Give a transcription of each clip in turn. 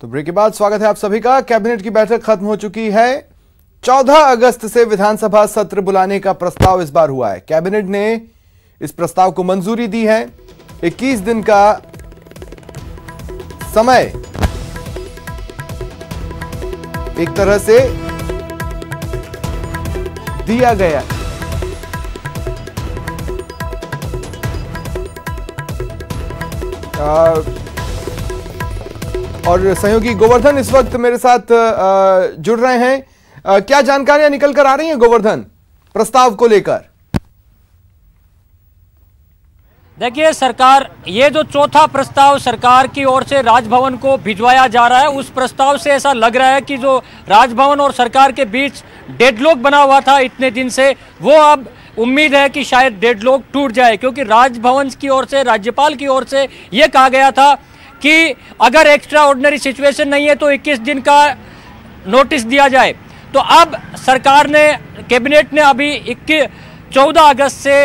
तो ब्रेक के बाद स्वागत है आप सभी का। कैबिनेट की बैठक खत्म हो चुकी है। 14 अगस्त से विधानसभा सत्र बुलाने का प्रस्ताव इस बार हुआ है। कैबिनेट ने इस प्रस्ताव को मंजूरी दी है। 21 दिन का समय एक तरह से दिया गया है। और सहयोगी गोवर्धन इस वक्त मेरे साथ जुड़ रहे हैं। क्या जानकारियां निकल कर आ रही हैं गोवर्धन प्रस्ताव को लेकर? देखिए, सरकार ये जो चौथा प्रस्ताव सरकार की ओर से राजभवन को भिजवाया जा रहा है, उस प्रस्ताव से ऐसा लग रहा है कि जो राजभवन और सरकार के बीच डेडलॉक बना हुआ था इतने दिन से, वो अब उम्मीद है कि शायद डेडलॉक टूट जाए, क्योंकि राजभवन की ओर से, राज्यपाल की ओर से ये कहा गया था कि अगर एक्स्ट्रा ऑर्डिनरी सिचुएशन नहीं है तो 21 दिन का नोटिस दिया जाए। तो अब सरकार ने, कैबिनेट ने अभी 14 अगस्त से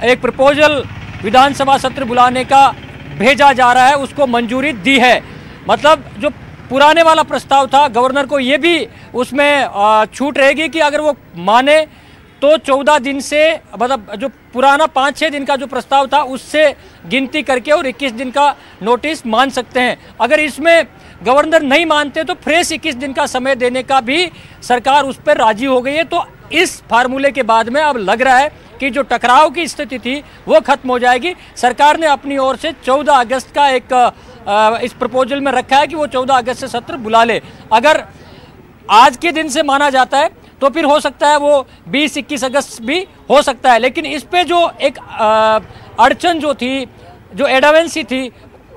एक प्रपोजल विधानसभा सत्र बुलाने का भेजा जा रहा है, उसको मंजूरी दी है। मतलब जो पुराने वाला प्रस्ताव था, गवर्नर को ये भी उसमें छूट रहेगी कि अगर वो माने तो 14 दिन से, मतलब जो पुराना 5-6 दिन का जो प्रस्ताव था उससे गिनती करके और 21 दिन का नोटिस मान सकते हैं। अगर इसमें गवर्नर नहीं मानते तो फ्रेश 21 दिन का समय देने का भी सरकार उस पर राजी हो गई है। तो इस फार्मूले के बाद में अब लग रहा है कि जो टकराव की स्थिति थी वो खत्म हो जाएगी। सरकार ने अपनी ओर से 14 अगस्त का एक इस प्रपोजल में रखा है कि वो 14 अगस्त से सत्र बुला ले। अगर आज के दिन से माना जाता है तो फिर हो सकता है वो 20-21 अगस्त भी हो सकता है। लेकिन इस पे जो एक अड़चन जो थी, जो एडवेंसी थी,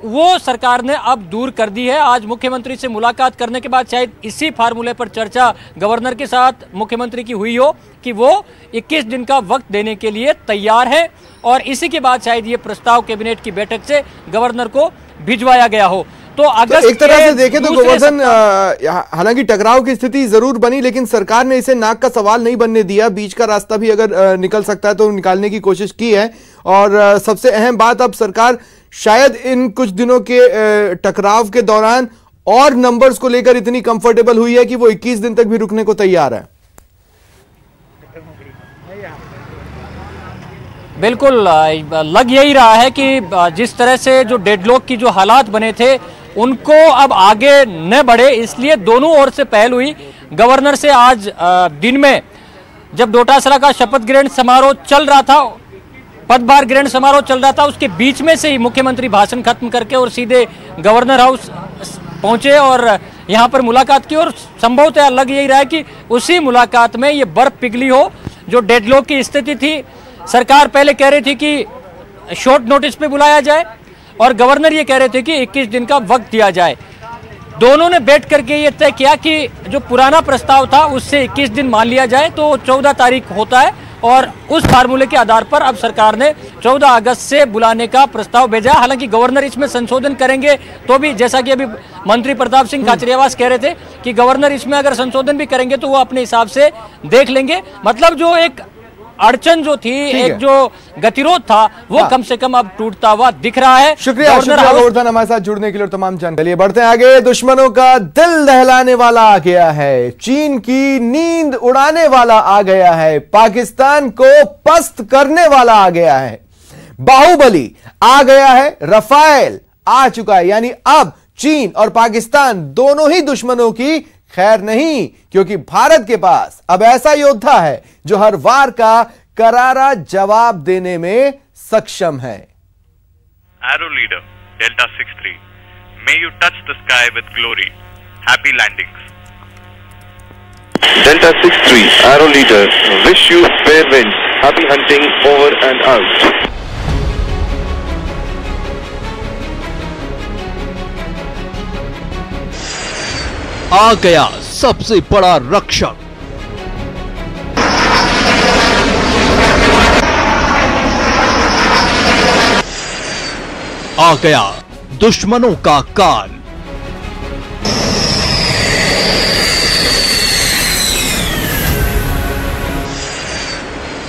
वो सरकार ने अब दूर कर दी है। आज मुख्यमंत्री से मुलाकात करने के बाद शायद इसी फार्मूले पर चर्चा गवर्नर के साथ मुख्यमंत्री की हुई हो कि वो 21 दिन का वक्त देने के लिए तैयार है, और इसी के बाद शायद ये प्रस्ताव कैबिनेट की बैठक से गवर्नर को भिजवाया गया हो। तो अगस्त एक तरह से देखें तो गोवर्धन, हालांकि टकराव की स्थिति जरूर बनी, लेकिन सरकार ने इसे नाक का सवाल नहीं बनने दिया। बीच का रास्ता भी अगर निकल सकता है तो निकालने की कोशिश की है। और सबसे अहम बात, अब सरकार शायद इन कुछ दिनों के टकराव के दौरान और नंबर्स को लेकर इतनी कंफर्टेबल हुई है कि वो 21 दिन तक भी रुकने को तैयार है। बिल्कुल लग यही रहा है कि जिस तरह से जो डेडलॉक की जो हालात बने थे उनको अब आगे न बढ़े, इसलिए दोनों ओर से पहल हुई। गवर्नर से आज दिन में जब डोटासरा का शपथ ग्रहण समारोह चल रहा था, पदभार ग्रहण समारोह चल रहा था, उसके बीच में से ही मुख्यमंत्री भाषण खत्म करके और सीधे गवर्नर हाउस पहुंचे और यहां पर मुलाकात की। और संभवतः लग यही रहा है कि उसी मुलाकात में ये बर्फ पिघली हो जो डेडलॉक की स्थिति थी। सरकार पहले कह रही थी कि शॉर्ट नोटिस पे बुलाया जाए और गवर्नर ये कह रहे थे कि 21 दिन का वक्त दिया जाए। दोनों ने बैठ करके ये तय किया कि जो पुराना प्रस्ताव था उससे 21 दिन मान लिया जाए, तो 14 तारीख होता है। और उस फार्मूले के आधार पर अब सरकार ने 14 अगस्त से बुलाने का प्रस्ताव भेजा। हालांकि गवर्नर इसमें संशोधन करेंगे तो भी, जैसा कि अभी मंत्री प्रताप सिंह खाचरियावास कह रहे थे कि गवर्नर इसमें अगर संशोधन भी करेंगे तो वो अपने हिसाब से देख लेंगे। मतलब जो एक अड़चन जो थी, एक जो गतिरोध था, वो कम से कम अब टूटता हुआ दिख रहा है। शुक्रिया गोवर्धन हमारे साथ जुड़ने के लिए और तमाम जानकारी। बढ़ते हैं आगे। दुश्मनों का दिल दहलाने वाला आ गया है, चीन की नींद उड़ाने वाला आ गया है, पाकिस्तान को पस्त करने वाला आ गया है, बाहुबली आ गया है, रफाल आ चुका है। यानी अब चीन और पाकिस्तान दोनों ही दुश्मनों की खैर नहीं, क्योंकि भारत के पास अब ऐसा योद्धा है जो हर वार का करारा जवाब देने में सक्षम है। Arrow leader Delta 63, may you touch the sky with glory. Happy landings. Delta 63, Arrow leader, wish you fair winds. Happy hunting over and out. आ गया सबसे बड़ा रक्षक, आ गया दुश्मनों का काल,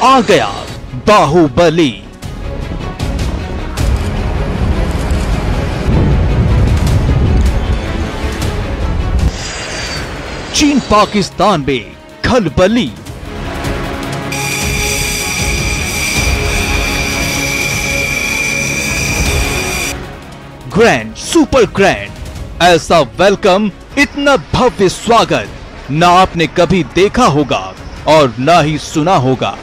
आ गया बाहुबली। चीन पाकिस्तान में खलबली। ग्रैंड, सुपर ग्रैंड, ऐसा वेलकम, इतना भव्य स्वागत ना आपने कभी देखा होगा और ना ही सुना होगा।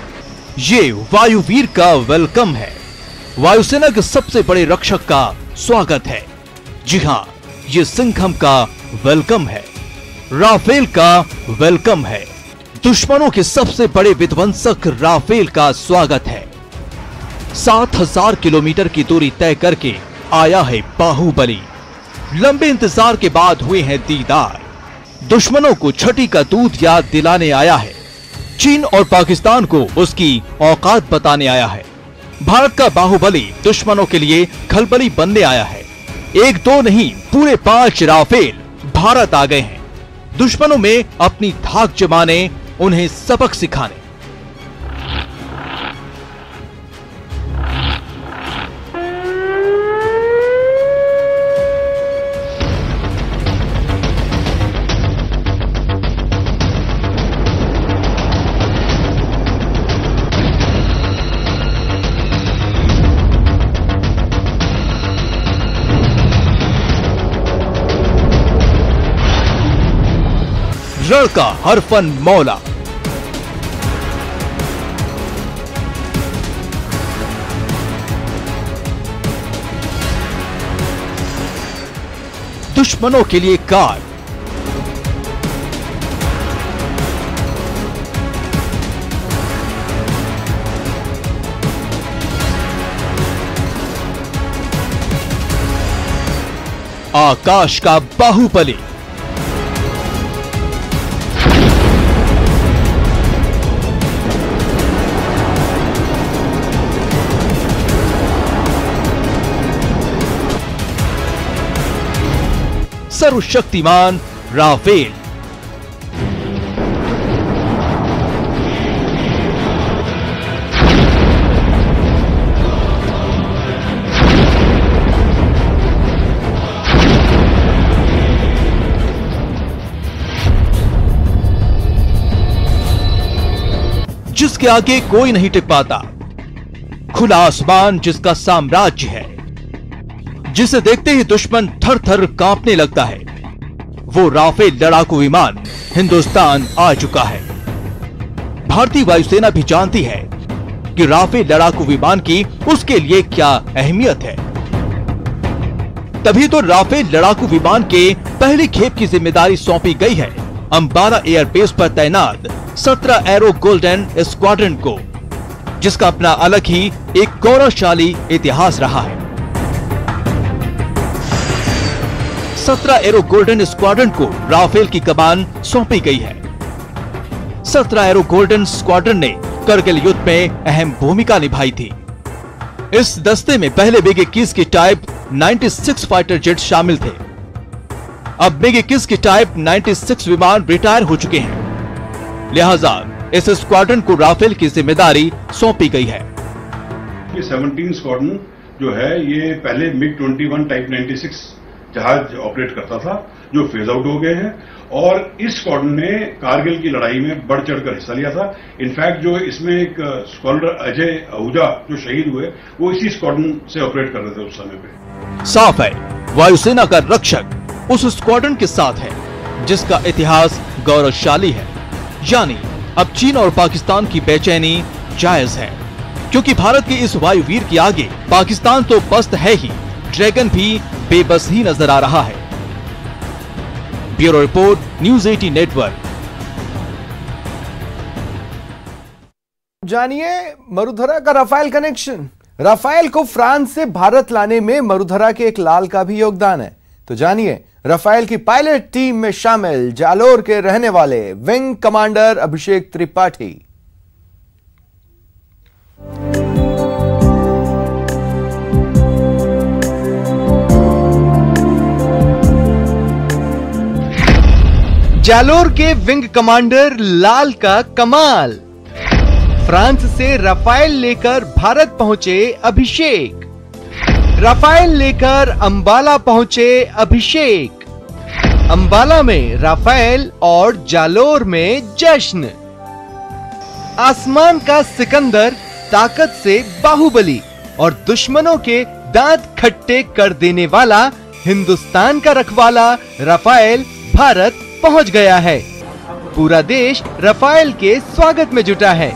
ये वायुवीर का वेलकम है। वायुसेना के सबसे बड़े रक्षक का स्वागत है। जी हां, ये सिंघम का वेलकम है, राफेल का वेलकम है। दुश्मनों के सबसे बड़े विध्वंसक राफेल का स्वागत है। 7000 किलोमीटर की दूरी तय करके आया है बाहुबली। लंबे इंतजार के बाद हुए हैं दीदार। दुश्मनों को छठी का दूध याद दिलाने आया है। चीन और पाकिस्तान को उसकी औकात बताने आया है। भारत का बाहुबली दुश्मनों के लिए खलबली बनने आया है। 1-2 नहीं, पूरे 5 राफेल भारत आ गए हैं, दुश्मनों में अपनी धाक जमाने, उन्हें सबक सिखाने। लड़का हरफन मौला, दुश्मनों के लिए कार, आकाश का बाहुबली, सर्वशक्तिमान राफेल। जिसके आगे कोई नहीं टिक पाता, खुला आसमान जिसका साम्राज्य है, जिसे देखते ही दुश्मन थर थर कांपने लगता है, वो राफेल लड़ाकू विमान हिंदुस्तान आ चुका है। भारतीय वायुसेना भी जानती है कि राफेल लड़ाकू विमान की उसके लिए क्या अहमियत है। तभी तो राफेल लड़ाकू विमान के पहली खेप की जिम्मेदारी सौंपी गई है अंबाला एयरबेस पर तैनात 17 एरो गोल्डन स्क्वाड्रन को, जिसका अपना अलग ही एक गौरवशाली इतिहास रहा है। 17 एरो गोल्डन स्क्वाड्रन को राफेल की कमान सौंपी गई है। 17 एरो गोल्डन स्क्वाड्रन ने करगिल युद्ध में अहम भूमिका निभाई थी। इस दस्ते में पहले मिग 21 के टाइप 96 फाइटर जेट शामिल थे। अब मिग 21 के टाइप 96 विमान रिटायर हो चुके हैं, लिहाजा इस स्क्वाड्रन को राफेल की जिम्मेदारी सौंपी गई है। 17 स्क्वाड्रन जो है ये पहले मिग 21 टाइप 96 जहाज ऑपरेट करता था, जो फेज आउट हो गए हैं, और इस स्क्वाड्रन ने कारगिल की लड़ाई में बढ़ चढ़कर हिस्सा लिया था। इनफैक्ट जो इसमें एक स्क्वाड्रन अजय आहूजा जो शहीद हुए, वो इसी स्क्वाड्रन से ऑपरेट कर रहे थे उस समय पे। साफ है, वायुसेना का रक्षक उस स्क्वाड्रन के साथ है जिसका इतिहास गौरवशाली है। यानी अब चीन और पाकिस्तान की बेचैनी जायज है, क्योंकि भारत के इस वायुवीर के आगे पाकिस्तान तो पस्त है ही, ड्रैगन भी बेबस ही नजर आ रहा है। Bureau report, news 18 network. जानिए मरुधरा का राफेल कनेक्शन। राफेल को फ्रांस से भारत लाने में मरुधरा के एक लाल का भी योगदान है। तो जानिए राफेल की पायलट टीम में शामिल जालोर के रहने वाले विंग कमांडर अभिषेक त्रिपाठी। जालोर के विंग कमांडर लाल का कमाल। फ्रांस से राफेल लेकर भारत पहुंचे अभिषेक। राफेल लेकर अंबाला पहुंचे अभिषेक। अंबाला में राफेल और जालोर में जश्न। आसमान का सिकंदर, ताकत से बाहुबली और दुश्मनों के दांत खट्टे कर देने वाला हिंदुस्तान का रखवाला राफेल भारत पहुंच गया है। पूरा देश राफेल के स्वागत में जुटा है।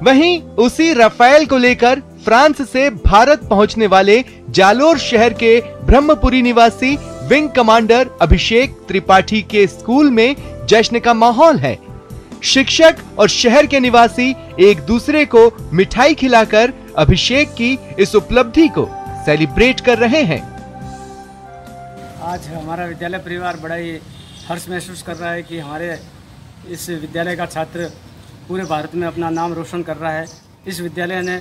वहीं उसी राफेल को लेकर फ्रांस से भारत पहुंचने वाले जालोर शहर के ब्रह्मपुरी निवासी विंग कमांडर अभिषेक त्रिपाठी के स्कूल में जश्न का माहौल है। शिक्षक और शहर के निवासी एक दूसरे को मिठाई खिलाकर अभिषेक की इस उपलब्धि को सेलिब्रेट कर रहे हैं। आज हमारा विद्यालय परिवार बड़ा ही हर्ष महसूस कर रहा है कि हमारे इस विद्यालय का छात्र पूरे भारत में अपना नाम रोशन कर रहा है। इस विद्यालय ने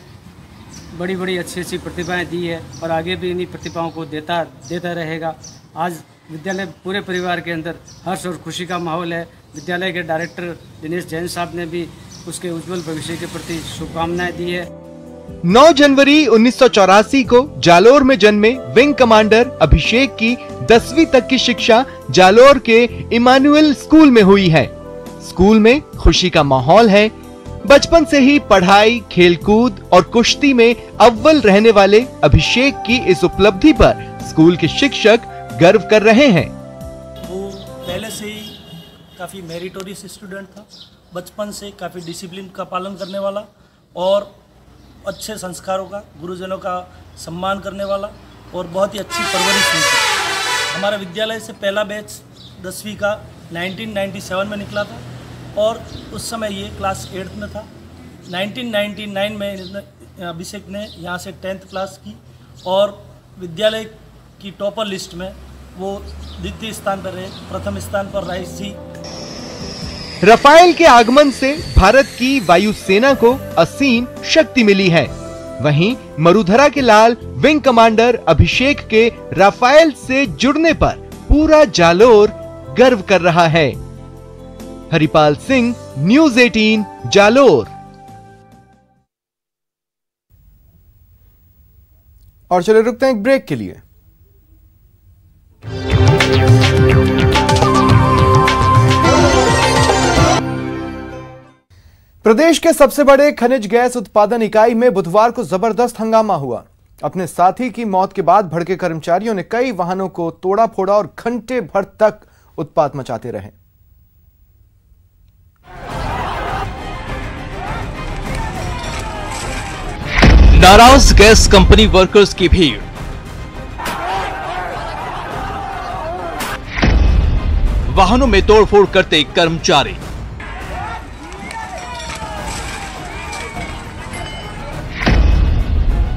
बड़ी बड़ी अच्छी प्रतिभाएं दी है और आगे भी इन्हीं प्रतिभाओं को देता रहेगा। आज विद्यालय पूरे परिवार के अंदर हर्ष और खुशी का माहौल है। विद्यालय के डायरेक्टर दिनेश जैन साहब ने भी उसके उज्जवल भविष्य के प्रति शुभकामनाएं दी है। 9 जनवरी 1984 को जालोर में जन्मे विंग कमांडर अभिषेक की 10वीं तक की शिक्षा जालोर के इमानुएल स्कूल में हुई है। स्कूल में खुशी का माहौल है। बचपन से ही पढ़ाई, खेलकूद और कुश्ती में अव्वल रहने वाले अभिषेक की इस उपलब्धि पर स्कूल के शिक्षक गर्व कर रहे हैं। वो पहले से ही काफ़ी मेरिटोरियस स्टूडेंट था। बचपन से काफ़ी डिसिप्लिन का पालन करने वाला और अच्छे संस्कारों का, गुरुजनों का सम्मान करने वाला और बहुत ही अच्छी परवरिश हुई थी। हमारा विद्यालय से पहला बैच 10वीं का 1997 में निकला था और उस समय ये क्लास 8th में था। 1999 में अभिषेक ने यहाँ से 10th क्लास की और विद्यालय की टॉपर लिस्ट में वो द्वितीय स्थान पर रहे। प्रथम स्थान पर राइस जी। राफेल के आगमन से भारत की वायुसेना को असीम शक्ति मिली है। वहीं मरुधरा के लाल विंग कमांडर अभिषेक के राफेल से जुड़ने पर पूरा जालोर गर्व कर रहा है। हरिपाल सिंह, न्यूज़ 18, जालोर। और चले रुकते हैं एक ब्रेक के लिए। प्रदेश के सबसे बड़े खनिज गैस उत्पादन इकाई में बुधवार को जबरदस्त हंगामा हुआ। अपने साथी की मौत के बाद भड़के कर्मचारियों ने कई वाहनों को तोड़ा फोड़ा और घंटे भर तक उत्पात मचाते रहे। नाराज गैस कंपनी वर्कर्स की भीड़। वाहनों में तोड़फोड़ करते कर्मचारी।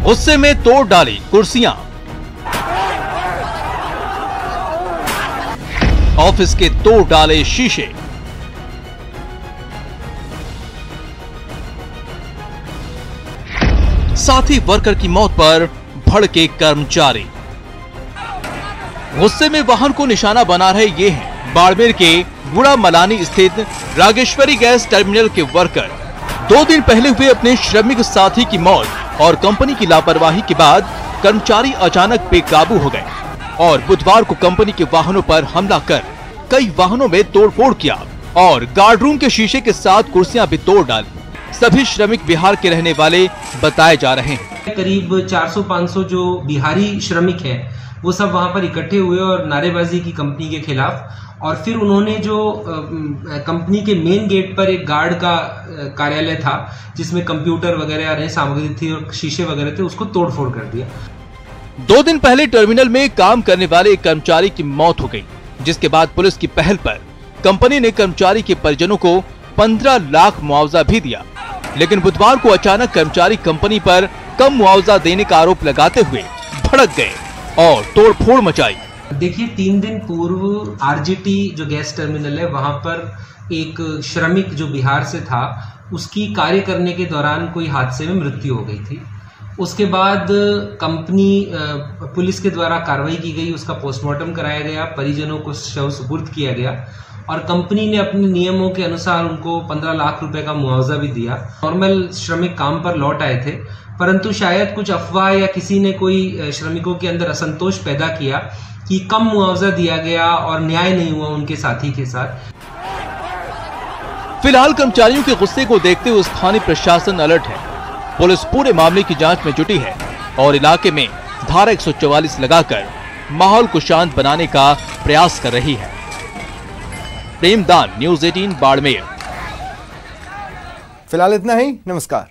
गुस्से में तोड़ डाली कुर्सियां। ऑफिस के तोड़ डाले शीशे। साथी वर्कर की मौत पर भड़के कर्मचारी। गुस्से में वाहन को निशाना बना रहे ये हैं बाड़मेर के गुड़ा मलानी स्थित रागेश्वरी गैस टर्मिनल के वर्कर। 2 दिन पहले हुए अपने श्रमिक साथी की मौत और कंपनी की लापरवाही के बाद कर्मचारी अचानक बेकाबू हो गए और बुधवार को कंपनी के वाहनों पर हमला कर कई वाहनों में तोड़फोड़ किया और गार्ड रूम के शीशे के साथ कुर्सियां भी तोड़ डाली। सभी श्रमिक बिहार के रहने वाले बताए जा रहे हैं। करीब 400-500 जो बिहारी श्रमिक हैं वो सब वहां पर इकट्ठे हुए और नारेबाजी की कंपनी के खिलाफ। और फिर उन्होंने जो कंपनी के मेन गेट पर एक गार्ड का कार्यालय था जिसमें कंप्यूटर वगैरह अन्य सामग्री थी और शीशे वगैरह थे, उसको तोड़फोड़ कर दिया। 2 दिन पहले टर्मिनल में काम करने वाले एक कर्मचारी की मौत हो गई, जिसके बाद पुलिस की पहल पर कंपनी ने कर्मचारी के परिजनों को 15 लाख मुआवजा भी दिया। लेकिन बुधवार को अचानक कर्मचारी कंपनी पर कम मुआवजा देने का आरोप लगाते हुए भड़क गए और तोड़फोड़ मचाई। देखिए, 3 दिन पूर्व आरजीटी जो गैस टर्मिनल है वहां पर एक श्रमिक जो बिहार से था उसकी कार्य करने के दौरान कोई हादसे में मृत्यु हो गई थी। उसके बाद कंपनी पुलिस के द्वारा कार्रवाई की गई, उसका पोस्टमार्टम कराया गया, परिजनों को शव सुपुर्द किया गया और कंपनी ने अपने नियमों के अनुसार उनको 15 लाख रुपए का मुआवजा भी दिया। नॉर्मल श्रमिक काम पर लौट आए थे परंतु शायद कुछ अफवाह या किसी ने कोई श्रमिकों के अंदर असंतोष पैदा किया कि कम मुआवजा दिया गया और न्याय नहीं हुआ उनके साथी के साथ। फिलहाल कर्मचारियों के गुस्से को देखते हुए स्थानीय प्रशासन अलर्ट है। पुलिस पूरे मामले की जांच में जुटी है और इलाके में धारा 144 लगाकर माहौल को शांत बनाने का प्रयास कर रही है। प्रेमदान, न्यूज़ 18 बाड़मेर। फिलहाल इतना ही, नमस्कार।